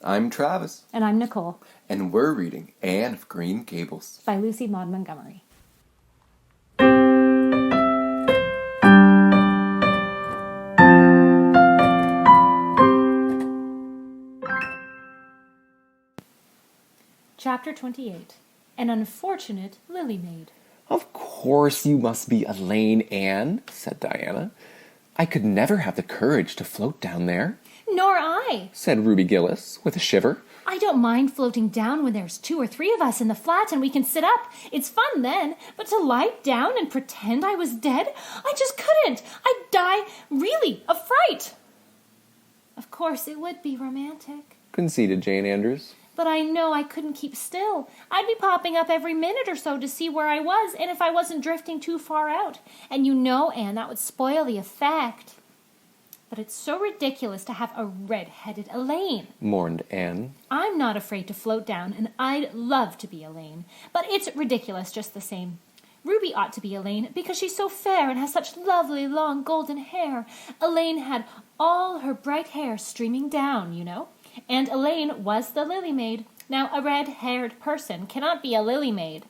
I'm Travis. And I'm Nicole. And we're reading Anne of Green Gables by Lucy Maud Montgomery. Chapter 28. An Unfortunate Lily Maid. Of course you must be Elaine, Anne, said Diana. I could never have the courage to float down there. Nor I, said Ruby Gillis, with a shiver. I don't mind floating down when there's 2 or 3 of us in the flat and we can sit up. It's fun then, but to lie down and pretend I was dead, I just couldn't. I'd die, really, of fright. Of course, it would be romantic, conceded Jane Andrews. But I know I couldn't keep still. I'd be popping up every minute or so to see where I was and if I wasn't drifting too far out. And you know, Anne, that would spoil the effect. But it's so ridiculous to have a red-headed Elaine, mourned Anne. I'm not afraid to float down, and I'd love to be Elaine. But it's ridiculous just the same. Ruby ought to be Elaine because she's so fair and has such lovely long golden hair. Elaine had all her bright hair streaming down, you know. And Elaine was the Lily Maid. Now, a red-haired person cannot be a Lily Maid.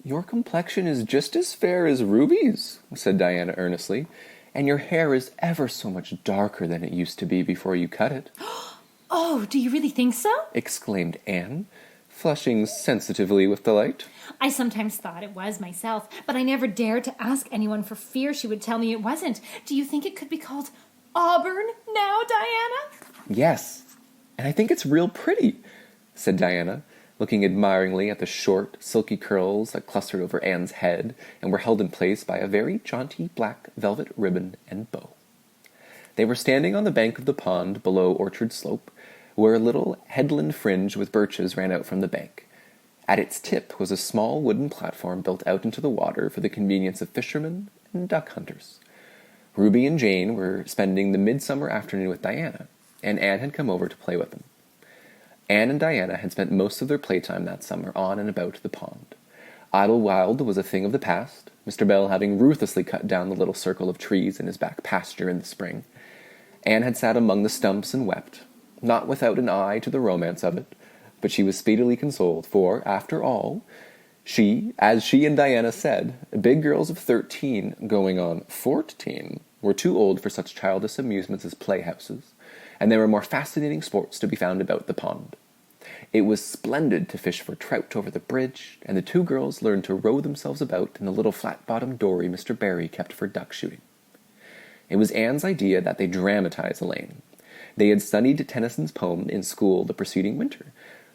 Your complexion is just as fair as Ruby's, said Diana earnestly. And your hair is ever so much darker than it used to be before you cut it. Oh, do you really think so? Exclaimed Anne, flushing sensitively with delight. I sometimes thought it was myself, but I never dared to ask anyone for fear she would tell me it wasn't. Do you think it could be called auburn now, Diana? Yes, and I think it's real pretty, said Diana, looking admiringly at the short, silky curls that clustered over Anne's head and were held in place by a very jaunty black velvet ribbon and bow. They were standing on the bank of the pond below Orchard Slope, where a little headland fringe with birches ran out from the bank. At its tip was a small wooden platform built out into the water for the convenience of fishermen and duck hunters. Ruby and Jane were spending the midsummer afternoon with Diana, and Anne had come over to play with them. Anne and Diana had spent most of their playtime that summer on and about the pond. Idlewild was a thing of the past, Mr. Bell having ruthlessly cut down the little circle of trees in his back pasture in the spring. Anne had sat among the stumps and wept, not without an eye to the romance of it, but she was speedily consoled, for, after all, as she and Diana said, big girls of 13 going on 14 were too old for such childish amusements as playhouses, and there were more fascinating sports to be found about the pond. It was splendid to fish for trout over the bridge, and the 2 girls learned to row themselves about in the little flat-bottomed dory Mr. Barry kept for duck shooting. It was Anne's idea that they dramatize Elaine. They had studied Tennyson's poem in school the preceding winter.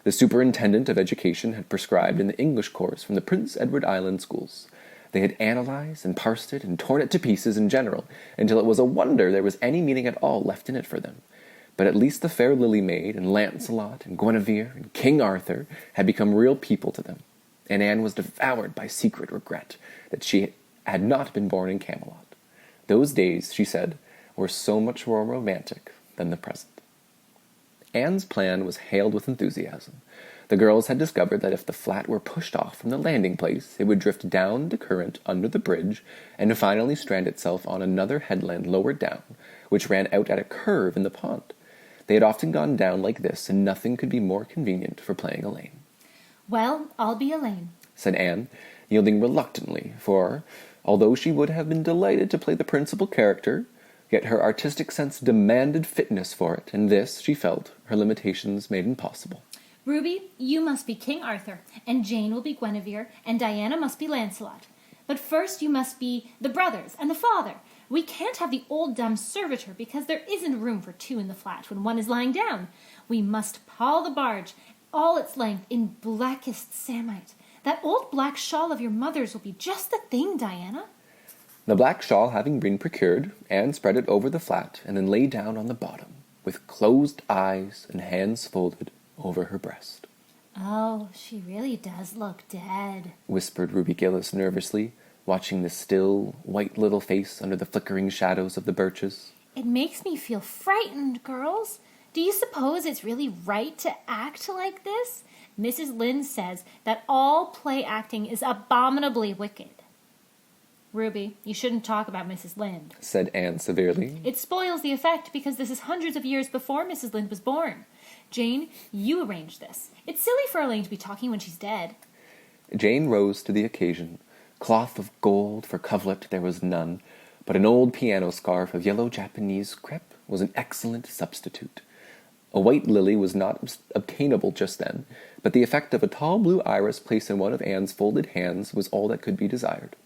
The superintendent of education had prescribed in the English course from the Prince Edward Island schools. They had analyzed and parsed it and torn it to pieces in general, until it was a wonder there was any meaning at all left in it for them. But at least the fair Lily Maid and Lancelot and Guinevere and King Arthur had become real people to them, and Anne was devoured by secret regret that she had not been born in Camelot. Those days, she said, were so much more romantic than the present. Anne's plan was hailed with enthusiasm. The girls had discovered that if the flat were pushed off from the landing place, it would drift down the current under the bridge and finally strand itself on another headland lower down, which ran out at a curve in the pond. They had often gone down like this, and nothing could be more convenient for playing Elaine. Well, I'll be Elaine, said Anne, yielding reluctantly, for, although she would have been delighted to play the principal character, yet her artistic sense demanded fitness for it, and this, she felt, her limitations made impossible. Ruby, you must be King Arthur, and Jane will be Guinevere, and Diana must be Lancelot. But first you must be the brothers and the father. We can't have the old dumb servitor because there isn't room for 2 in the flat when one is lying down. We must pall the barge, all its length, in blackest samite. That old black shawl of your mother's will be just the thing, Diana. The black shawl having been procured, Anne spread it over the flat and then lay down on the bottom, with closed eyes and hands folded over her breast. Oh, she really does look dead, whispered Ruby Gillis nervously, watching the still, white little face under the flickering shadows of the birches. It makes me feel frightened, girls. Do you suppose it's really right to act like this? Mrs. Lynde says that all play acting is abominably wicked. Ruby, you shouldn't talk about Mrs. Lynde, said Anne severely. It spoils the effect because this is hundreds of years before Mrs. Lynde was born. Jane, you arranged this. It's silly for Elaine to be talking when she's dead. Jane rose to the occasion. Cloth of gold for coverlet there was none, but an old piano scarf of yellow Japanese crepe was an excellent substitute. A white lily was not obtainable just then, but the effect of a tall blue iris placed in one of Anne's folded hands was all that could be desired.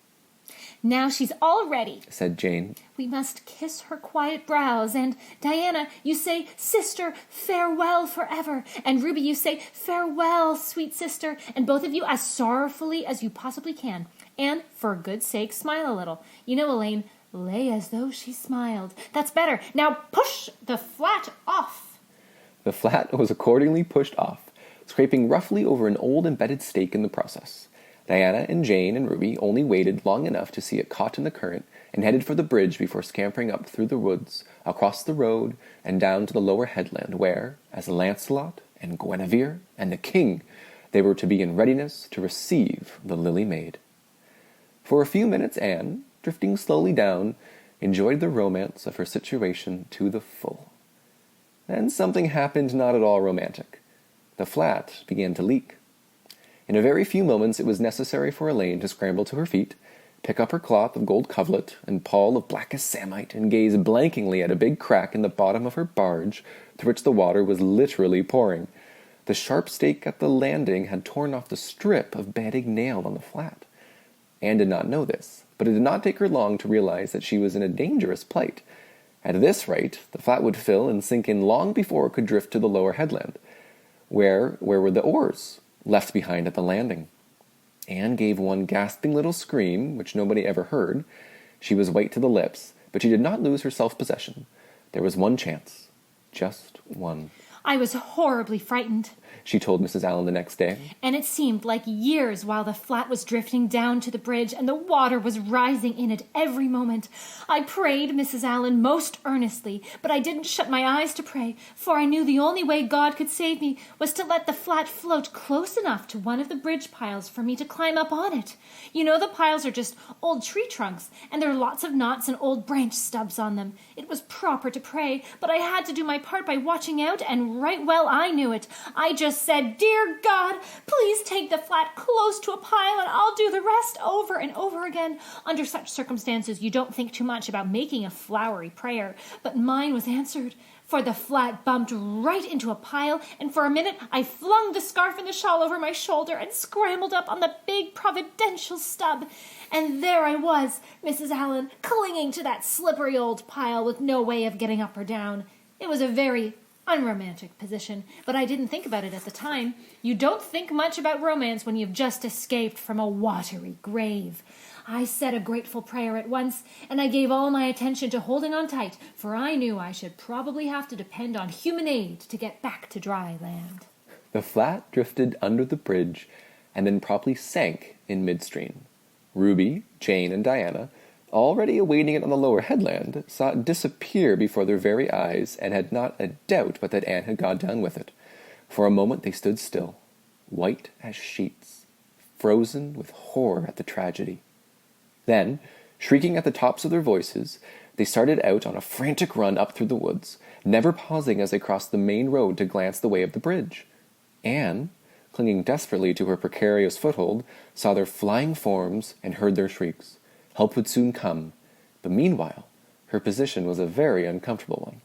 Now she's all ready, said Jane. We must kiss her quiet brows, and Diana, you say, Sister, farewell forever, and Ruby, you say, Farewell, sweet sister, and both of you as sorrowfully as you possibly can. And, for good sake, smile a little. You know, Elaine, lay as though she smiled. That's better. Now push the flat off. The flat was accordingly pushed off, scraping roughly over an old embedded stake in the process. Diana and Jane and Ruby only waited long enough to see it caught in the current and headed for the bridge before scampering up through the woods, across the road, and down to the lower headland where, as Lancelot and Guinevere and the king, they were to be in readiness to receive the Lily Maid. For a few minutes Anne, drifting slowly down, enjoyed the romance of her situation to the full. Then something happened not at all romantic. The flat began to leak. In a very few moments it was necessary for Elaine to scramble to her feet, pick up her cloth of gold coverlet and pall of blackest samite, and gaze blankingly at a big crack in the bottom of her barge, through which the water was literally pouring. The sharp stake at the landing had torn off the strip of bedding nailed on the flat. Anne did not know this, but it did not take her long to realize that she was in a dangerous plight. At this rate, the flat would fill and sink in long before it could drift to the lower headland. Where were the oars, left behind at the landing? Anne gave one gasping little scream, which nobody ever heard. She was white to the lips, but she did not lose her self-possession. There was one chance. Just one. I was horribly frightened, she told Mrs. Allen the next day. And it seemed like years while the flat was drifting down to the bridge and the water was rising in it every moment. I prayed, Mrs. Allen, most earnestly, but I didn't shut my eyes to pray, for I knew the only way God could save me was to let the flat float close enough to one of the bridge piles for me to climb up on it. You know, the piles are just old tree trunks, and there are lots of knots and old branch stubs on them. It was proper to pray, but I had to do my part by watching out, and right well I knew it. I just said, Dear God, please take the flat close to a pile and I'll do the rest over and over again. Under such circumstances, you don't think too much about making a flowery prayer, but mine was answered, for the flat bumped right into a pile, and for a minute I flung the scarf and the shawl over my shoulder and scrambled up on the big providential stub. And there I was, Mrs. Allen, clinging to that slippery old pile with no way of getting up or down. It was a very unromantic position, but I didn't think about it at the time. You don't think much about romance when you've just escaped from a watery grave. I said a grateful prayer at once, and I gave all my attention to holding on tight, for I knew I should probably have to depend on human aid to get back to dry land. The flat drifted under the bridge and then promptly sank in midstream. Ruby, Jane, and Diana, already awaiting it on the lower headland, saw it disappear before their very eyes, and had not a doubt but that Anne had gone down with it. For a moment they stood still, white as sheets, frozen with horror at the tragedy. Then, shrieking at the tops of their voices, they started out on a frantic run up through the woods, never pausing as they crossed the main road to glance the way of the bridge. Anne, clinging desperately to her precarious foothold, saw their flying forms and heard their shrieks. Help would soon come, but meanwhile, her position was a very uncomfortable one.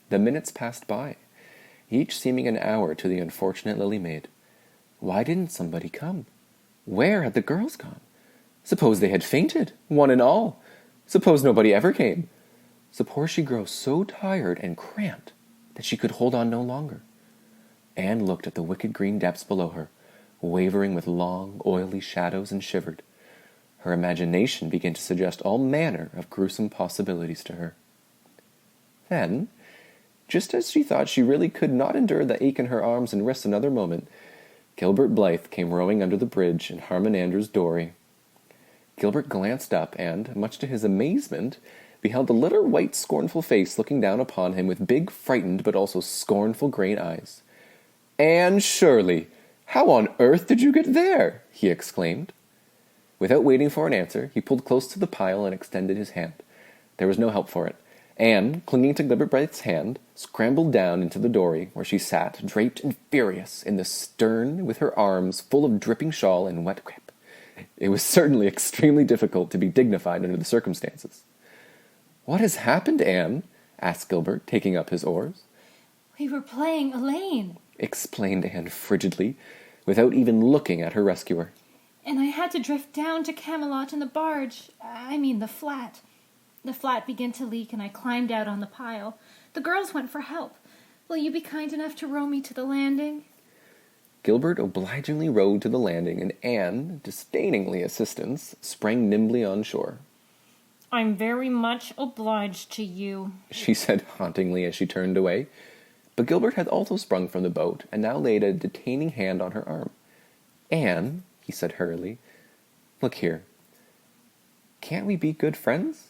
The minutes passed by, each seeming an hour to the unfortunate Lily Maid. Why didn't somebody come? Where had the girls gone? Suppose they had fainted, one and all. Suppose nobody ever came. Suppose she grow so tired and cramped that she could hold on no longer. Anne looked at the wicked green depths below her, wavering with long, oily shadows, and shivered. Her imagination began to suggest all manner of gruesome possibilities to her. Then, just as she thought she really could not endure the ache in her arms and wrists another moment, Gilbert Blythe came rowing under the bridge in Harmon Andrew's dory. Gilbert glanced up and, much to his amazement, beheld a little white scornful face looking down upon him with big, frightened, but also scornful grey eyes. "Anne Shirley, how on earth did you get there?" he exclaimed. Without waiting for an answer, he pulled close to the pile and extended his hand. There was no help for it. Anne, clinging to Gilbert Blythe's hand, scrambled down into the dory, where she sat, draped and furious, in the stern, with her arms full of dripping shawl and wet crepe. It was certainly extremely difficult to be dignified under the circumstances. "What has happened, Anne?" asked Gilbert, taking up his oars. We were playing Elaine, Explained Anne frigidly, without even looking at her rescuer. and I had to drift down to Camelot in the barge. The flat. The flat began to leak, and I climbed out on the pile. The girls went for help. Will you be kind enough to row me to the landing? Gilbert obligingly rowed to the landing, and Anne, disdainingly assistance, sprang nimbly on shore. I'm very much obliged to you, She said hauntingly as she turned away. But Gilbert had also sprung from the boat, and now laid a detaining hand on her arm. "Anne," he said hurriedly, "look here. Can't we be good friends?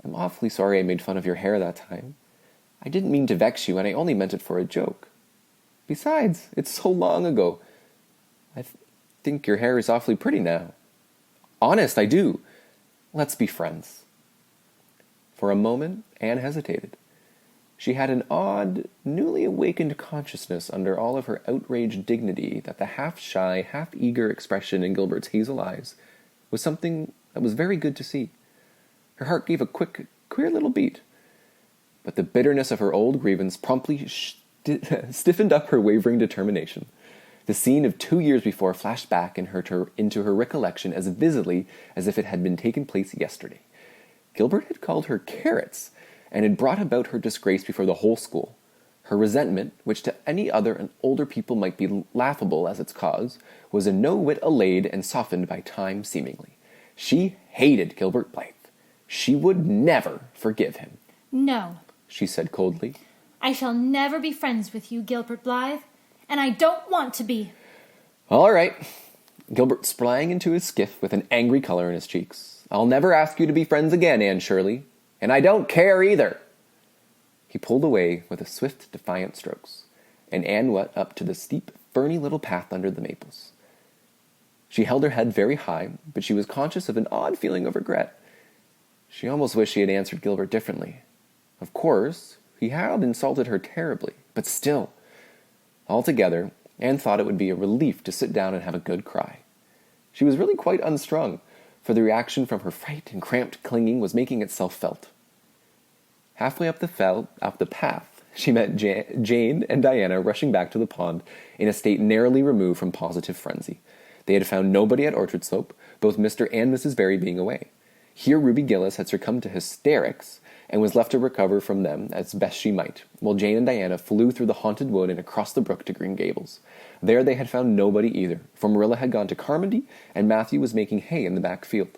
I'm awfully sorry I made fun of your hair that time. I didn't mean to vex you, and I only meant it for a joke. Besides, it's so long ago. I think your hair is awfully pretty now. Honest, I do. Let's be friends." For a moment, Anne hesitated. She had an odd, newly awakened consciousness under all of her outraged dignity that the half-shy, half-eager expression in Gilbert's hazel eyes was something that was very good to see. Her heart gave a quick, queer little beat. But the bitterness of her old grievance promptly stiffened up her wavering determination. The scene of 2 years before flashed back into her recollection as vividly as if it had been taken place yesterday. Gilbert had called her carrots, and had brought about her disgrace before the whole school. Her resentment, which to any other and older people might be laughable as its cause, was in no whit allayed and softened by time seemingly. She hated Gilbert Blythe. She would never forgive him. No, She said coldly. I shall never be friends with you, Gilbert Blythe, and I don't want to be. "All right." Gilbert sprang into his skiff with an angry color in his cheeks. "I'll never ask you to be friends again, Anne Shirley. And I don't care either." He pulled away with a swift, defiant strokes, and Anne went up to the steep, ferny little path under the maples. She held her head very high, but she was conscious of an odd feeling of regret. She almost wished she had answered Gilbert differently. Of course, he had insulted her terribly, but still. Altogether, Anne thought it would be a relief to sit down and have a good cry. She was really quite unstrung, for the reaction from her fright and cramped clinging was making itself felt. Halfway up the path, she met Jane and Diana rushing back to the pond in a state narrowly removed from positive frenzy. They had found nobody at Orchard Slope, both Mr. and Mrs. Barry being away. Here Ruby Gillis had succumbed to hysterics and was left to recover from them as best she might, while Jane and Diana flew through the haunted wood and across the brook to Green Gables. There they had found nobody either, for Marilla had gone to Carmody, and Matthew was making hay in the back field.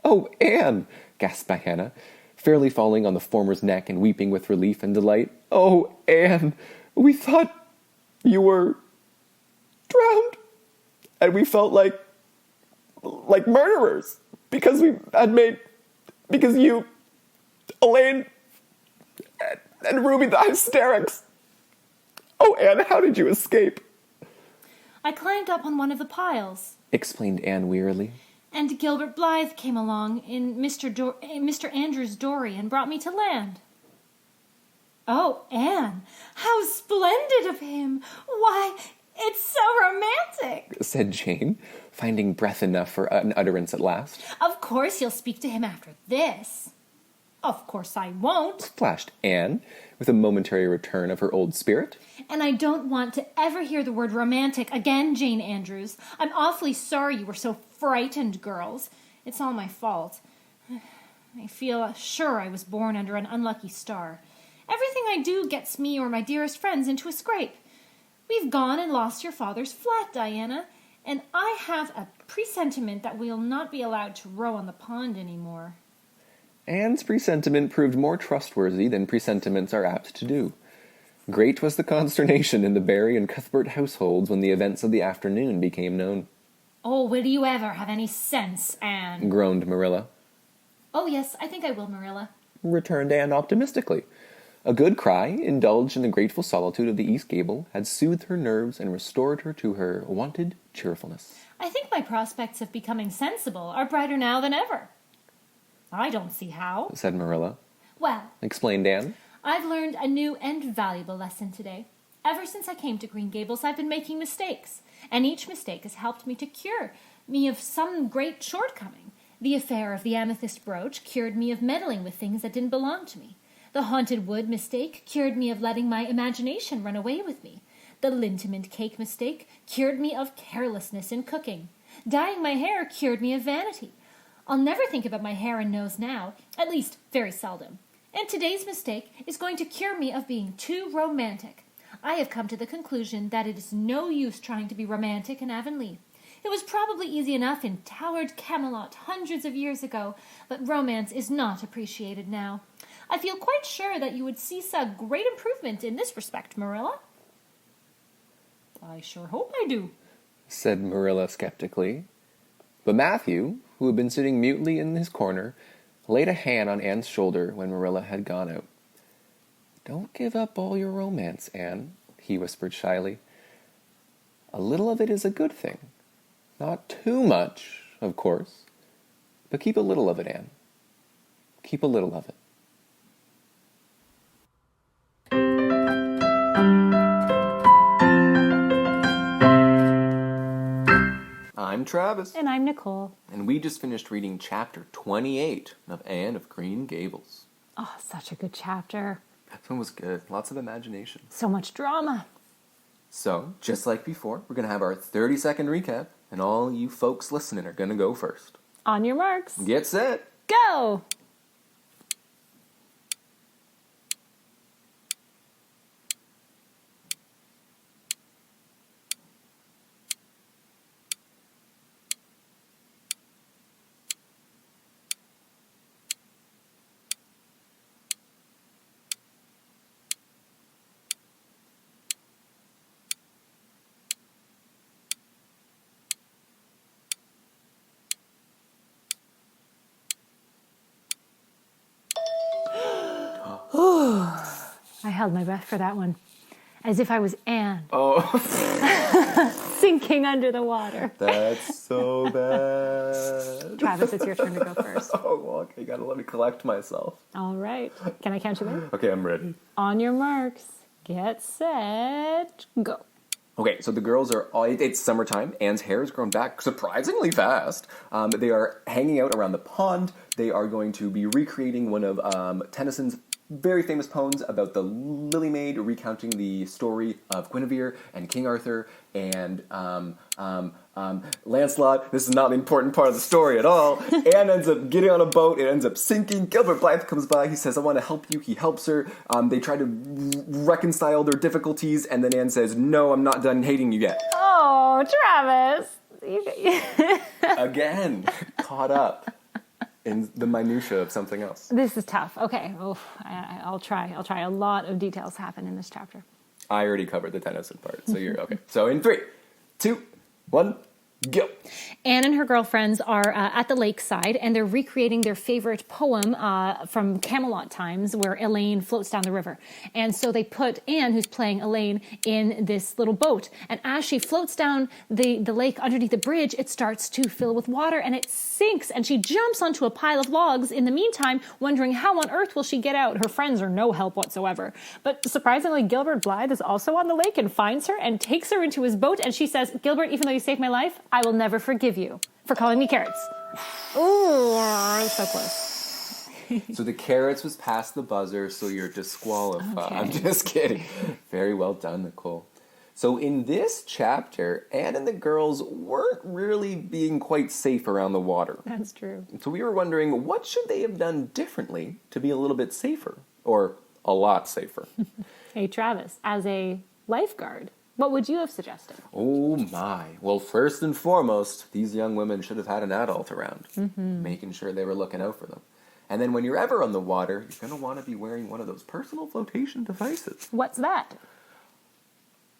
"Oh, Anne!" gasped Diana, fairly falling on the former's neck and weeping with relief and delight. "Oh, Anne, we thought you were drowned, and we felt like murderers, because you, Elaine, and Ruby, the hysterics. Oh, Anne, how did you escape?" I climbed up on one of the piles, explained Anne wearily. and Gilbert Blythe came along in Mr. Andrews' dory and brought me to land. Oh, Anne, how splendid of him! Why, it's so romantic! Said Jane, finding breath enough for an utterance at last. Of course you'll speak to him after this. Of course I won't. Flashed Anne, with a momentary return of her old spirit. And I don't want to ever hear the word romantic again, Jane Andrews. I'm awfully sorry you were so frightened, girls. It's all my fault. I feel sure I was born under an unlucky star. Everything I do gets me or my dearest friends into a scrape. We've gone and lost your father's flat, Diana, and I have a presentiment that we'll not be allowed to row on the pond anymore. Anne's presentiment proved more trustworthy than presentiments are apt to do. Great was the consternation in the Barry and Cuthbert households when the events of the afternoon became known. Oh, will you ever have any sense, Anne? Groaned Marilla. Oh, yes, I think I will, Marilla. Returned Anne optimistically. A good cry, indulged in the grateful solitude of the east gable, had soothed her nerves and restored her to her wonted cheerfulness. I think my prospects of becoming sensible are brighter now than ever. I don't see how, said Marilla. Well, Explained Anne. I've learned a new and valuable lesson today. Ever since I came to Green Gables, I've been making mistakes, and each mistake has helped me to cure me of some great shortcoming. The affair of the amethyst brooch cured me of meddling with things that didn't belong to me. The haunted wood mistake cured me of letting my imagination run away with me. The liniment cake mistake cured me of carelessness in cooking. Dyeing my hair cured me of vanity. I'll never think about my hair and nose now, at least very seldom. And today's mistake is going to cure me of being too romantic. I have come to the conclusion that it is no use trying to be romantic in Avonlea. It was probably easy enough in towered Camelot hundreds of years ago, but romance is not appreciated now. I feel quite sure that you would see a great improvement in this respect, Marilla. I sure hope I do, said Marilla skeptically. But Matthew, who had been sitting mutely in his corner, laid a hand on Anne's shoulder when Marilla had gone out. Don't give up all your romance, Anne, he whispered shyly. A little of it is a good thing. Not too much, of course, but keep a little of it, Anne. Keep a little of it. I'm Travis. And I'm Nicole. And we just finished reading chapter 28 of Anne of Green Gables. Oh, such a good chapter. That one was good. Lots of imagination. So much drama. So, just like before, we're going to have our 30-second recap, and all you folks listening are going to go first. On your marks. Get set. Go! I held my breath for that one, as if I was Anne. Oh, Sinking under the water. that's so bad. Travis, it's your turn to go first. Oh, well, okay, you gotta let me collect myself. All right. Can I count you in? Okay, I'm ready. On your marks. Get set. Go. Okay, so the girls are all, it's summertime. Anne's hair has grown back surprisingly fast. They are hanging out around the pond. They are going to be recreating one of Tennyson's very famous poems about the Lily Maid, recounting the story of Guinevere and King Arthur and Lancelot. This is not an important part of the story at all. Anne ends up getting on a boat. It ends up sinking. Gilbert Blythe comes by. He says, I want to help you. He helps her. They try to reconcile their difficulties, and then Anne says, no, I'm not done hating you yet. Oh, Travis. Again, caught up in the minutia of something else. This is tough. Okay. I'll try. A lot of details happen in this chapter. I already covered the Tennyson part, so you're okay. So in 3, 2, 1, go. Anne and her girlfriends are at the lakeside, and they're recreating their favorite poem from Camelot times, where Elaine floats down the river. And so they put Anne, who's playing Elaine, in this little boat. And as she floats down the lake underneath the bridge, it starts to fill with water, and it sinks. And she jumps onto a pile of logs in the meantime, wondering how on earth will she get out. Her friends are no help whatsoever. But surprisingly, Gilbert Blythe is also on the lake and finds her and takes her into his boat. And she says, Gilbert, even though you saved my life, I will never forgive you for calling me carrots. Ooh, so close. So the carrots was past the buzzer, so you're disqualified. Okay. I'm just kidding. Very well done, Nicole. So in this chapter, Anne and the girls weren't really being quite safe around the water. That's true. So we were wondering, what should they have done differently to be a little bit safer? Or a lot safer? Hey, Travis, as a lifeguard, what would you have suggested? Oh my. Well, first and foremost, these young women should have had an adult around, making sure they were looking out for them. And then when you're ever on the water, you're going to want to be wearing one of those personal flotation devices. What's that?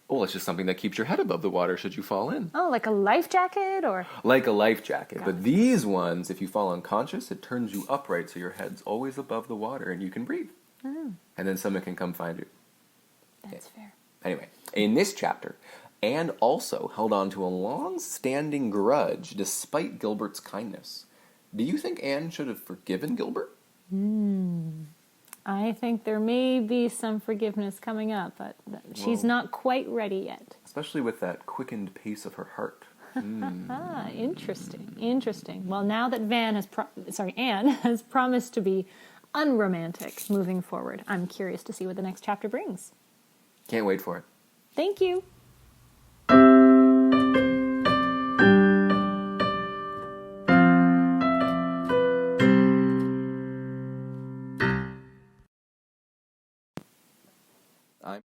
Oh, it's just something that keeps your head above the water should you fall in. Oh, like a life jacket or? Like a life jacket. Got But it. these ones, if you fall unconscious, it turns you upright so your head's always above the water and you can breathe. And then someone can come find you. That's fair. Anyway, in this chapter, Anne also held on to a long-standing grudge despite Gilbert's kindness. Do you think Anne should have forgiven Gilbert? I think there may be some forgiveness coming up, but she's not quite ready yet. Especially with that quickened pace of her heart. Interesting. Well, now that Anne has promised to be unromantic moving forward, I'm curious to see what the next chapter brings. Can't wait for it. Thank you.